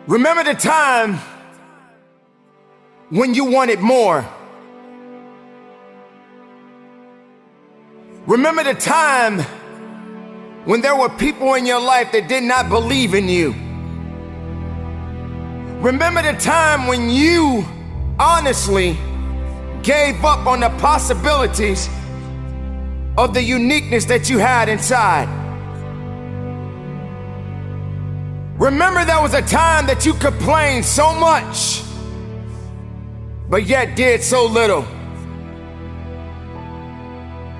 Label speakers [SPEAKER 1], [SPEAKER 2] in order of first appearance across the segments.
[SPEAKER 1] Remember the time when you wanted more. Remember the time when there were people in your life that did not believe in you. Remember the time when you honestly gave up on the possibilities of the uniqueness that you had inside. Remember there was a time that you complained so much, but yet did so little.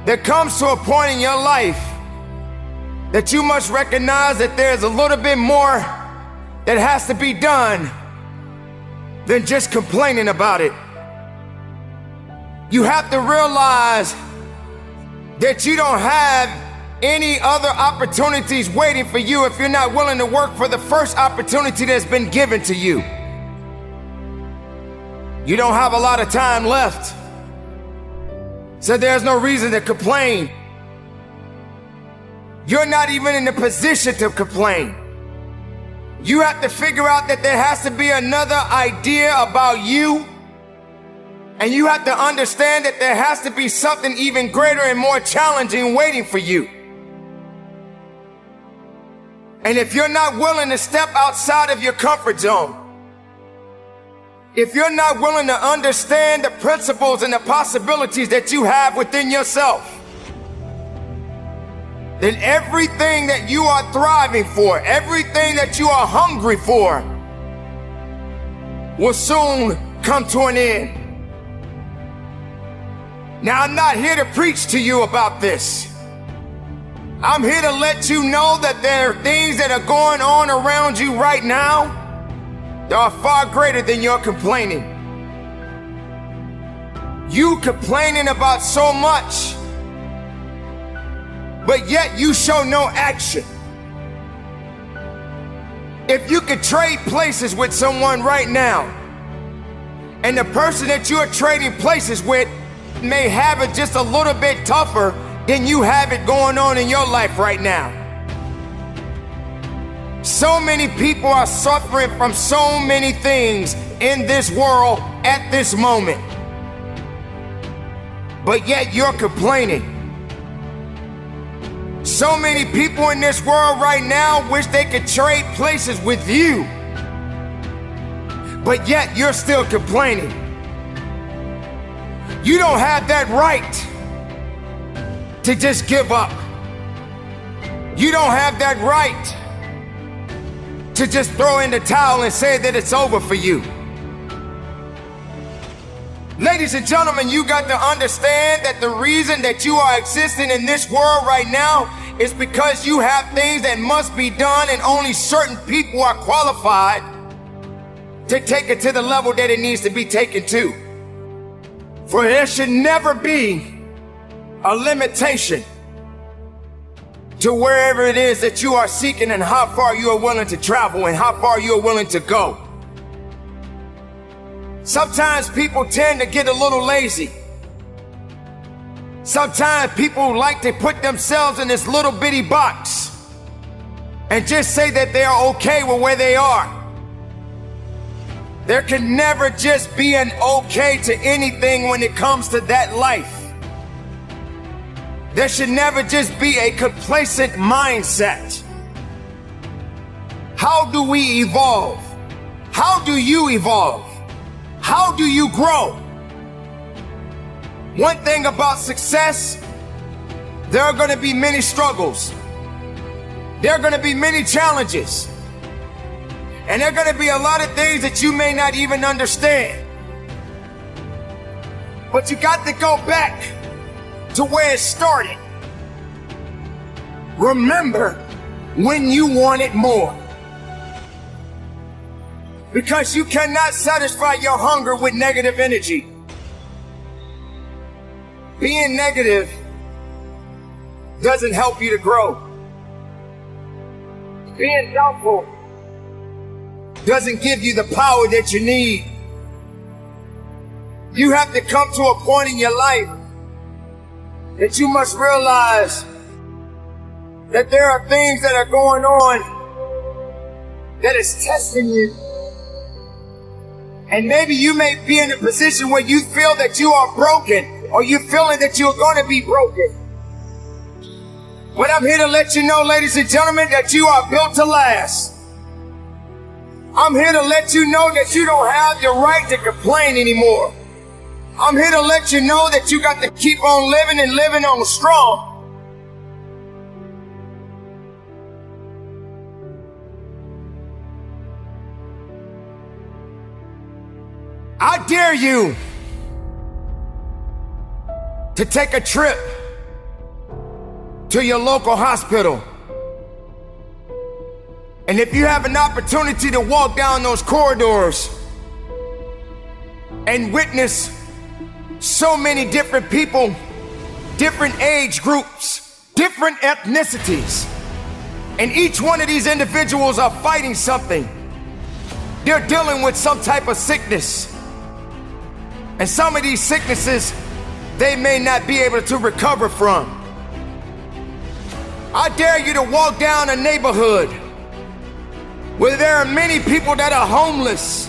[SPEAKER 1] There comes to a point in your life that you must recognize that there's a little bit more that has to be done than just complaining about it. You have to realize that you don't have any other opportunities waiting for you if you're not willing to work for the first opportunity that's been given to you. You don't have a lot of time left, so there's no reason to complain. You're not even in the position to complain. You have to figure out that there has to be another idea about you, and you have to understand that there has to be something even greater and more challenging waiting for you. And if you're not willing to step outside of your comfort zone, if you're not willing to understand the principles and the possibilities that you have within yourself, then everything that you are thriving for, everything that you are hungry for, will soon come to an end. Now, I'm not here to preach to you about this. I'm here to let you know that there are things that are going on around you right now that are far greater than your complaining. You complaining about so much, but yet you show no action. If you could trade places with someone right now, and the person that you're trading places with may have it just a little bit tougher than you have it going on in your life right now. So many people are suffering from so many things in this world at this moment, but yet you're complaining. So many people in this world right now wish they could trade places with you, but yet you're still complaining. You don't have that right to just give up. You don't have that right to just throw in the towel and say that it's over for you. Ladies and gentlemen, you got to understand that the reason that you are existing in this world right now is because you have things that must be done, and only certain people are qualified to take it to the level that it needs to be taken to. For there should never be a limitation to wherever it is that you are seeking and how far you are willing to travel and how far you are willing to go. Sometimes people tend to get a little lazy. Sometimes people like to put themselves in this little bitty box and just say that they are okay with where they are. There can never just be an okay to anything when it comes to that life. There should never just be a complacent mindset. How do we evolve? How do you evolve? How do you grow? One thing about success, there are going to be many struggles. There are going to be many challenges. And there are going to be a lot of things that you may not even understand. But you got to go back to where it started. Remember when you wanted more. Because you cannot satisfy your hunger with negative energy. Being negative doesn't help you to grow. Being doubtful doesn't give you the power that you need. You have to come to a point in your life that you must realize that there are things that are going on that is testing you And maybe you may be in a position where you feel that you are broken, or you're feeling that you're going to be broken. But I'm here to let you know, ladies and gentlemen, that you are built to last. I'm here to let you know that you don't have the right to complain anymore. I'm here to let you know that you got to keep on living and living on strong. I dare you to take a trip to your local hospital. And if you have an opportunity to walk down those corridors and witness so many different people, different age groups, different ethnicities, and each one of these individuals are fighting something. They're dealing with some type of sickness. And some of these sicknesses, they may not be able to recover from. I dare you to walk down a neighborhood where there are many people that are homeless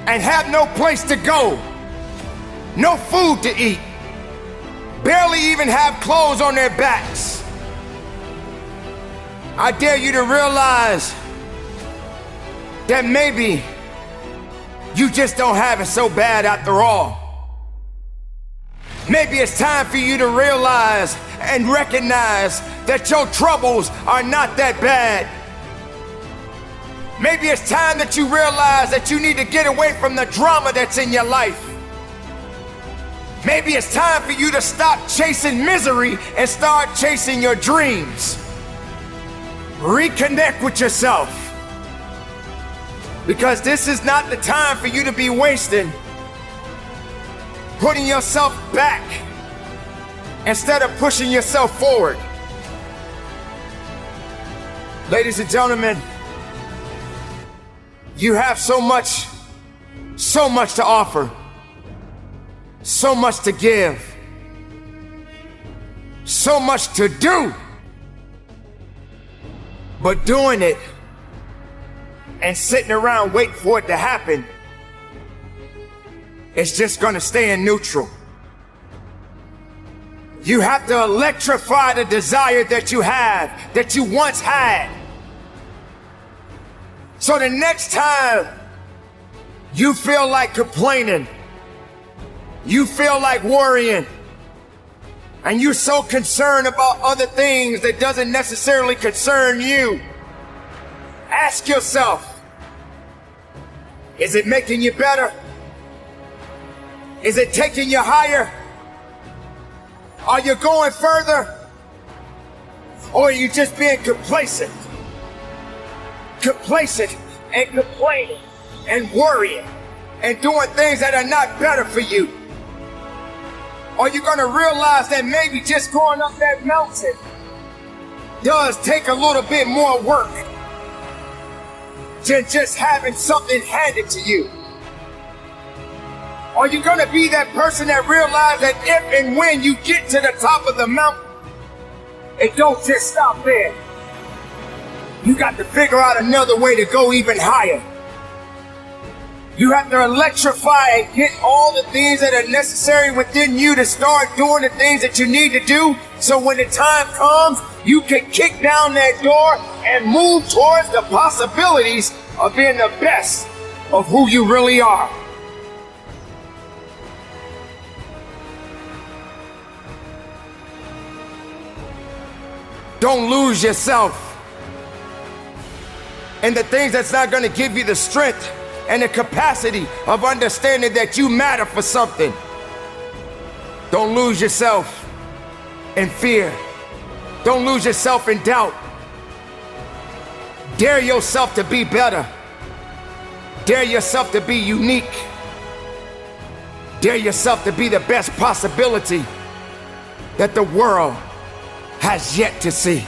[SPEAKER 1] and have no place to go, no food to eat, barely even have clothes on their backs. I dare you to realize that maybe you just don't have it so bad after all. Maybe it's time for you to realize and recognize that your troubles are not that bad. Maybe it's time that you realize that you need to get away from the drama that's in your life. Maybe it's time for you to stop chasing misery and start chasing your dreams. Reconnect with yourself. Because this is not the time for you to be wasting, putting yourself back instead of pushing yourself forward. Ladies and gentlemen, you have so much to offer, so much to give, so much to do. But doing it and sitting around waiting for it to happen, it's just gonna stay in neutral. You have to electrify the desire that you have, that you once had. So the next time you feel like complaining, you feel like worrying, and you're so concerned about other things that doesn't necessarily concern you, ask yourself, is it making you better? Is it taking you higher? Are you going further? Or are you just being complacent? Complacent and complaining and worrying and doing things that are not better for you? Are you going to realize that maybe just going up that mountain does take a little bit more work than just having something handed to you? Are you going to be that person that realizes that if and when you get to the top of the mountain, it don't just stop there? You got to figure out another way to go even higher. You have to electrify and get all the things that are necessary within you to start doing the things that you need to do, so when the time comes, you can kick down that door and move towards the possibilities of being the best of who you really are. Don't lose yourself in the things that's not going to give you the strength and the capacity of understanding that you matter for something. Don't lose yourself in fear. Don't lose yourself in doubt. Dare yourself to be better. Dare yourself to be unique. Dare yourself to be the best possibility that the world has yet to see.